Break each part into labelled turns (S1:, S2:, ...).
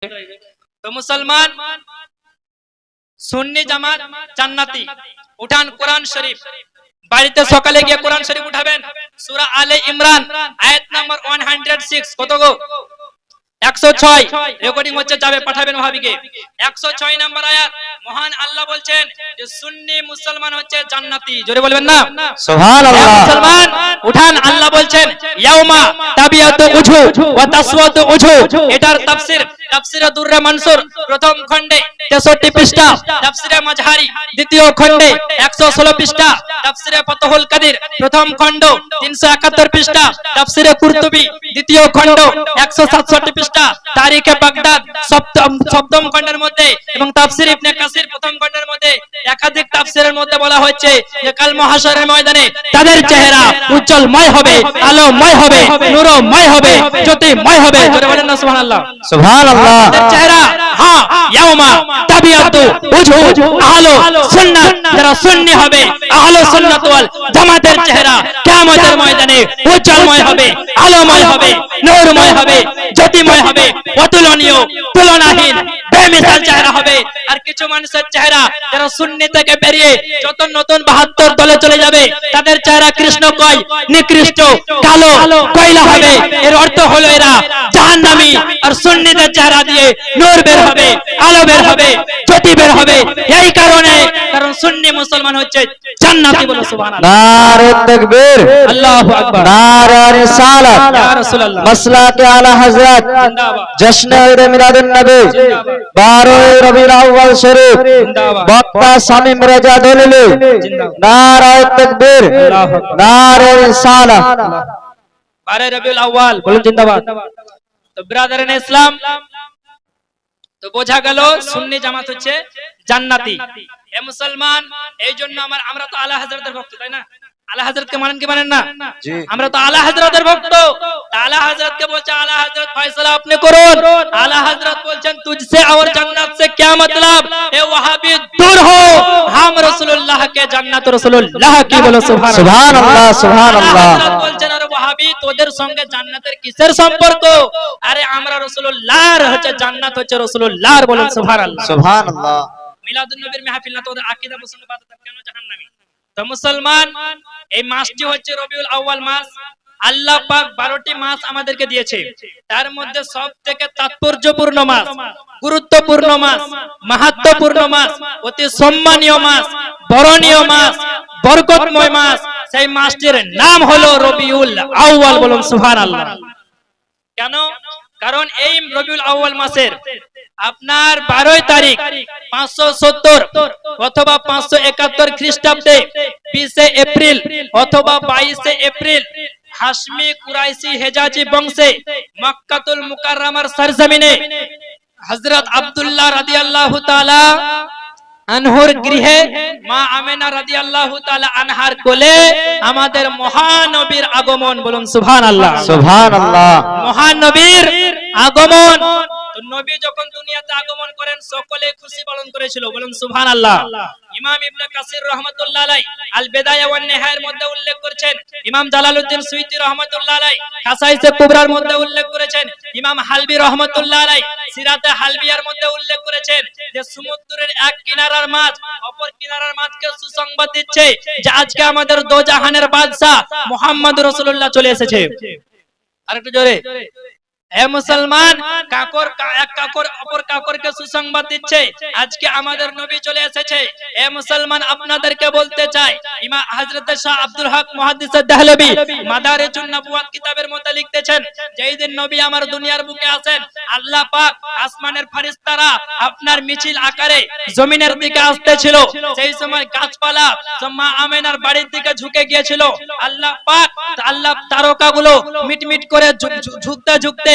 S1: তো মুসলমান সুন্নি জামাত জান্নাতি উঠান কোরআন শরীফ বাড়িতে সকালে গিয়ে কোরআন শরীফ উঠাবেন সূরা আলে ইমরান আয়াত নাম্বার 106 কত গো 106 রেকর্ডিং হচ্ছে যাবে পাঠাবেন ভাবিকে 106 নাম্বার আয়াত মহান আল্লাহ বলছেন যে সুন্নি মুসলমান হচ্ছে জান্নাতি জোরে বলবেন না সুবহানাল্লাহ মুসলমান উঠান আল্লাহ বলছেন ইয়াউমা তাবিয়াতু উজু ওয়া তাসওয়াতু উজু এটার তাফসীর তাফসীরে দুররে মানসুর প্রথম খণ্ডে 63 পৃষ্ঠা তাফসীরে মাজহারি দ্বিতীয় খণ্ডে 116 পৃষ্ঠা তাফসীরে ফাতহুল কাদির প্রথম খণ্ড 371 পৃষ্ঠা তাফসীরে কুরতুবী দ্বিতীয় খণ্ড 167 পৃষ্ঠা তারিখে বাগদাদ সপ্তম খণ্ডের মধ্যে এবং তাফসীর ইবনে কাসির প্রথম খণ্ডের মধ্যে একাধিক তাফসীরের মধ্যে বলা হয়েছে যে কাল মহাশরের ময়দানে তাদের চেহারা উজ্জ্বলময় হবে আলোময় হবে নূরময় হবে জ্যোতিময় হবে জোরে বলেন না সুবহানাল্লাহ সুবহানাল্লাহ তাদের চেহারা হ্যাঁ ইয়াউমা তাবিয়াতু উজু আহলু সুন্নাত যারা সুন্নি হবে আহলু সুন্নাত ওয়াল জামাতের চেহারা কিয়ামতের ময়দানে উজ্জ্বলময় হবে আলোময় হবে নূরময় হবে জ্যোতিময় হবে অতুলনীয় তুলনাহীন বেমিসাল চেহারা হবে আর কিছু মানুষের চেহারা যারা সুন্নি থেকে বেরিয়ে যত নতুন 72 দলে চলে যাবে তাদের চেহারা কৃষ্ণ কয় নিকৃষ্ট কালো কয়লা হবে এর অর্থ হলো এরা জাহান্নামী আর সুন্নিদের চেহারা দিয়ে নূর বের হবে আলো বের হবে জ্যোতি বের হবে এই কারণে কারণ সুন্নি মুসলমান হচ্ছে জান্নাতি বলো সুবহানাল্লাহ নারে তাকবীর আল্লাহু আকবার নারে রিসালাত ইয়া রাসূলুল্লাহ মাসলাকে আলা হযরত জশ্ন ঈদ মিলাদুন নবী 12 রবিউল আউয়াল শরীফ বক্তা শামীম রেজা দলিলি নারে তাকবীর নারে রিসালাত 12 রবিউল আউয়াল বলুন জিন্দাবাদ তো ব্রাদারান ইসলাম তো বোঝা গেল সুন্নি জামাত হচ্ছে জান্নাতি হে মুসলমান এইজন্য আমরা তো আলা হযরতের ভক্ত তাই না আলা হযরতকে মানেন কি মানেন না জি আমরা তো আলা হযরতের ভক্ত আলা হযরতকে বলছে আলা হযরত ফয়সালা আপনি করুন আলা হযরত বলছেন তুझसे और जन्नत से क्या मतलब ए वहाबी दूर हो हम রাসূলুল্লাহ কে জান্নাত রাসূলুল্লাহ কি বলো সুবহানাল্লাহ সুবহানাল্লাহ হযরত বলছেন আরে ওয়াহাবি তোদের সঙ্গে জান্নাতের কিসের সম্পর্ক আরে আমরা রাসূলুল্লাহর হচ্ছে জান্নাত হচ্ছে রাসূলুল্লাহর বলেন সুবহানাল্লাহ সুবহানাল্লাহ মিলাদুন নবীর মাহফিল না তোদের আকীদা মুসলমান বাদ কেন জাহান্নামী তো মুসলমান এই মাসটি হচ্ছে রবিউল আউয়াল মাস আল্লাহ পাক 12টি মাস আমাদেরকে দিয়েছে তার মধ্যে সবথেকে তাৎপর্যপূর্ণ মাস গুরুত্বপূর্ণ মাস মাহাত্ম্যপূর্ণ মাস অতি সম্মানীয় মাস বরণীয় মাস বরকতময় মাস সেই মাসটির নাম হলো রবিউল আউয়াল বলুন সুবহানাল্লাহ কেন কারণ এই রবিউল আউয়াল মাসের আপনার 12 তারিখ 570 অথবা 571 খ্রিস্টাব্দে 20 এপ্রিল অথবা 22 এপ্রিল হাশমি কুরাইশি হেজাজি বংশে মক্কাতুল মুকাররমার সরজমিনে হযরত আব্দুল্লাহ রাদিয়াল্লাহু তাআলা আনহুর গৃহে মা আমেনা রাদিয়াল্লাহু তাআলা আনহার কোলে আমাদের মহানবীর আগমন বলুন সুবহানাল্লাহ সুবহানাল্লাহ মহানবীর আগমন তো নবী যখন দুনিয়াতে আগমন করেন সকলে খুশি পালন করেছিল বলুন সুবহানাল্লাহ ইমাম ইবনে কাসির রাহমাতুল্লাহ আলাইহি আল বিদায়া ওয়ান নিহায়ার মধ্যে উল্লেখ করেছেন ইমাম জালালউদ্দিন সুয়ুতী রাহমাতুল্লাহ আলাইহি কাসাইসে কুবরার মধ্যে উল্লেখ করেছেন ইমাম হালবি রাহমাতুল্লাহ আলাইহি সিরাতে হালবিয়ার মধ্যে উল্লেখ করেছেন যে সমুদ্রের এক কিনারার মাছ অপর কিনারার মাছকে সুসংবাদ দিচ্ছে যে আজকে আমাদের দো জাহানের বাদশা মুহাম্মদ রাসূলুল্লাহ চলে এসেছে আরেকটু জোরে হে মুসলমান কাকর এক কাকর অপর কাকরকে সুসংবাদ দিচ্ছে আজকে আমাদের নবী চলে এসেছে হে মুসলমান আপনাদেরকে বলতে চাই ইমাম হযরত শাহ আব্দুল হক মুহাদ্দিস দেহলভী মাদারিজুন নবুওয়াত কিতাবের মধ্যে লিখতেছেন যেই দিন নবী আমার দুনিয়ার বুকে আসেন আল্লাহ পাক আসমানের ফেরেশতারা আপনার মিছিল আকারে জমিনের দিকে আসতেছিল সেই সময় গাছপালা মা আমেনার বাড়ির দিকে ঝুঁকে গিয়েছিল আল্লাহ পাক আল্লাহ তারকাগুলো মিটমিট করে ঝুঁকতে ঝুঁকতে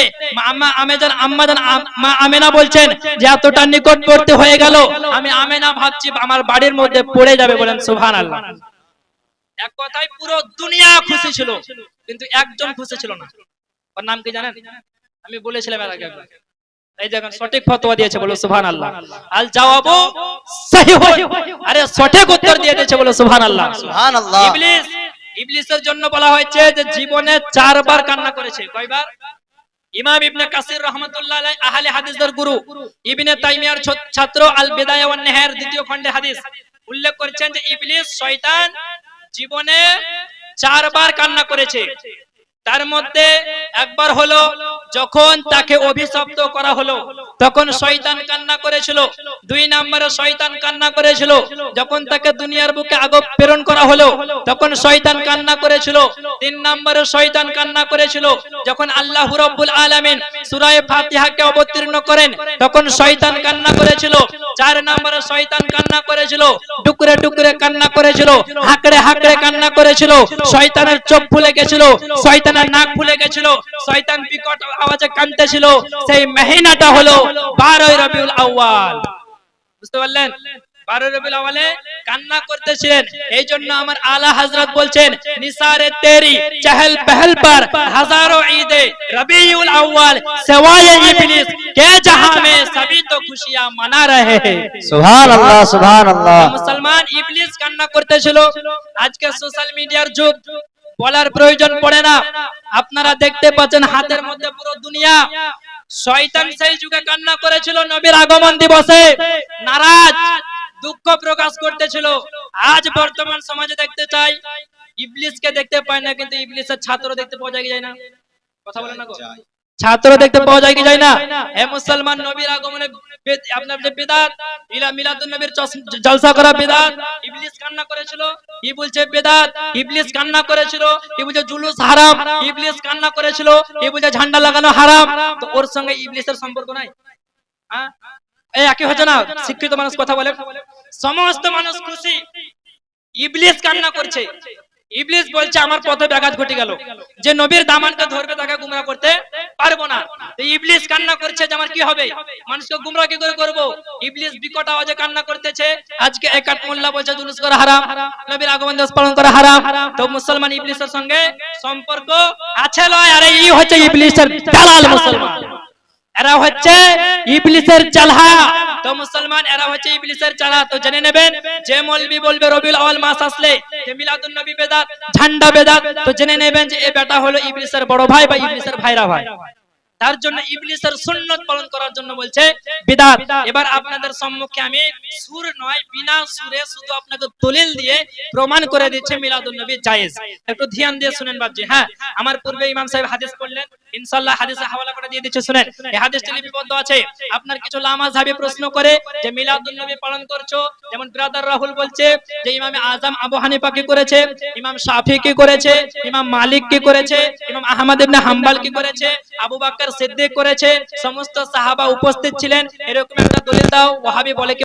S1: মা আমেনা বলছেন যে এতটা নিকটবর্তী হয়ে গেল আমি আমেনা ভাবছি আমার বাড়ির মধ্যে পড়ে যাবে বলেন সুবহানাল্লাহ এক কথায় পুরো দুনিয়া খুশি ছিল কিন্তু একজন খুশি ছিল না ওর নাম কি জানেন আমি বলেছিলাম এর আগে এই দেখেন সঠিক ফতোয়া দিয়েছে বলো সুবহানাল্লাহ আল জবাবু সহিহ আরে সঠিক উত্তর দিয়ে দিয়েছে বলো সুবহানাল্লাহ সুবহানাল্লাহ ইবলিসের জন্য বলা হয়েছে যে জীবনে 4 বার কান্না করেছে কয়বার ইমাম ইবনে কাসির রাহমাতুল্লাহ আলাইহি আহলে হাদিসদের গুরু ইবনে তাইমিয়ার ছাত্র আল বিদায়া ওয়ান নিহায়ার দ্বিতীয় খণ্ডে হাদিস উল্লেখ করেছেন যে ইবলিস শয়তান জীবনে 4 বার কান্না করেছে। তার মধ্যে একবার হলো যখন তাকে অভিশপ্ত করা হলো তখন শয়তান কান্না করেছিল। 2 নম্বরে শয়তান কান্না করেছিল যখন তাকে দুনিয়ার বুকে আগব প্রেরণ করা হলো তখন শয়তান কান্না করেছিল। 3 নম্বরে শয়তান কান্না করেছিল যখন আল্লাহ রাব্বুল আলামিন সূরা ফাতিহাকে অবতীর্ণ করেন তখন শয়তান কান্না করেছিল। 4 নম্বরে শয়তান কান্না করেছিল, টুকরে টুকরে কান্না করেছিল, হাঁকড়ে হাঁকড়ে কান্না করেছিল, শয়তানের চোখ ফুলে গেছিল, শয়তানের নাক ফুলে গেছিল, শয়তান বিকট আওয়াজে কাঁদতেছিল। সেই মহিনাটা হলো 12 রবিউল আউয়াল। বুঝতে পারলেন? 12 রবিউল আউয়ালে কান্না করতেছিলেন। এই জন্য আমার আলা হযরত বলছেন নিসারে তেরি চহল পহল পর হাজারো ঈদে রবিউল আউয়াল সিওয়ায়ে ইবলিস কে জাহাं में सभी तो खुशियां मना रहे हैं।
S2: সুবহানাল্লাহ সুবহানাল্লাহ।
S1: মুসলমান ইবলিস কান্না করতেছিল। আজকে সোশ্যাল মিডিয়ার যুগ, বলার প্রয়োজন পড়ে না। আপনারা দেখতে পাচ্ছেন হাতের মধ্যে পুরো দুনিয়া। শয়তান সেই যুগে কান্না করেছিল নবীর আগমন দিবসে, নারাজ দুঃখ প্রকাশ করতেছিল। আজ বর্তমান সমাজে দেখতে চাই ইবলিসকে দেখতে পায় না, কিন্তু ইবলিসের ছাত্র দেখতে পাওয়া যায় কি যায় না? কথা বলেন না গো। ছাত্র দেখতে পাওয়া যায় কি যায় না? হে মুসলমান, নবীর আগমনে আপনার যে বিদআত, মিলাদুন নবীর জলসা করা বিদআত, ইবলিস কান্না করেছিল। কি বলছে বিদআত? ইবলিস কান্না করেছিল। কি বলছে জুলুস হারাম? ইবলিস কান্না করেছিল। কি বলছে ঝান্ডা লাগানো হারাম? তো ওর সঙ্গে ইবলিসের সম্পর্ক নাই? হ্যাঁ, এই একই হচ্ছে না? শিক্ষিত মানুষ কথা বলে, সমস্ত মানুষ খুশি, ইবলিস কান্না করছে। ইবলিস বলছে আমার পথে ব্যাঘাত ঘটে গেল, যে নবীর দামানকে ধরবে তাকে গুমরা করতে পারবো না। তো ইবলিস কান্না করছে যে আমার কি হবে, মানুষকে গুমরা কি করে করব। ইবলিস বিকট আওয়াজে কান্না করতেছে। আজকে একাত মোল্লা বলছে জুলুস করা হারাম, নবীর আগমন দিবস পালন করা হারাম। তো মুসলমান ইবলিসের সঙ্গে সম্পর্ক আছে লয়? আরে এই হচ্ছে ইবলিসের দালাল মুসলমান, এরা হচ্ছে ইবলিসের চালহা। তো মুসলমান এরা হচ্ছে ইবলিসের চালহা। তো জেনে নেবেন, যে মৌলবি বলবে রবিউল আউয়াল মাস আসলে যে মিলাদুন নবী বেদাত, ঝান্ডা বেদাত, তো জেনে নেবেন যে এই বেটা হলো ইবলিসের বড় ভাই বা ইবলিসের ভাইরা ভাই। তার জন্য ইবলিসের সুন্নাত পালন করার জন্য বলছে বিদআত। এবার আপনাদের সম্মুখে আমি সুর নয়, বিনা সুরে শুধু আপনাকে দলিল দিয়ে প্রমাণ করে দিচ্ছে মিলাদুন নবী জায়েজ। একটু ধ্যান দিয়ে শুনেন বাবজি। হ্যাঁ, আমার পূর্বে ইমাম সাহেব হাদিস পড়লেন, ইনশাআল্লাহ হাদিসে হাওয়ালা করে দিয়ে দিচ্ছে, শুনেন। এই হাদিসটি লিপিবদ্ধ আছে। আপনার কিছু লামাযহাবি প্রশ্ন করে যে মিলাদুন নবী পালন করছো, যেমন ব্রাদার রাহুল বলছে যে ইমাম আযম আবু হানিফা কি করেছে, ইমাম শাফি কি করেছে, ইমাম মালিক কি করেছে, ইমাম আহমদ ইবনে হাম্বল কি করেছে, আবু বকর সিদ্দিক করেছে, সমস্ত সাহাবা উপস্থিত ছিলেন। এরকম একটা দলিল দাও। ওয়াহাবি বলে কি